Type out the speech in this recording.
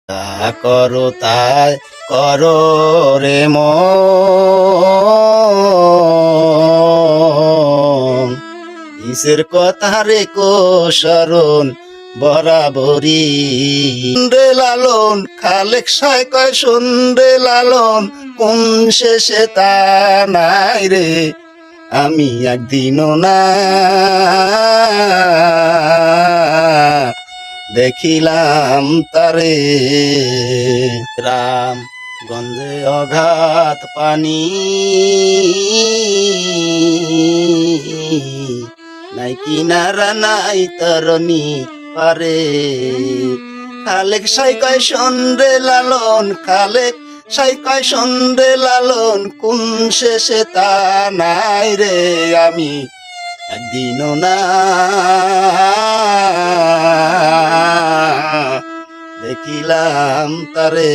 তা করো তাই করো রে মন, কিসের কথা রেখো স্মরণ বরাবরই। শুনরে লালন খালেক সায় কয় শুনরে লালন, কোন শেষে তা নাই রে আমি একদিনও না দেখিলাম তারে। রাম গঞ্জে অগাধ পানি, নাই কিনারা নাই তরণী পারে। খালেক সাই কয় শুনরে লালন, খালেক সাই কয় শুনরে লালন, কোন শেষে তা নাই রে আমি একদিনও না দেখিলাম তারে।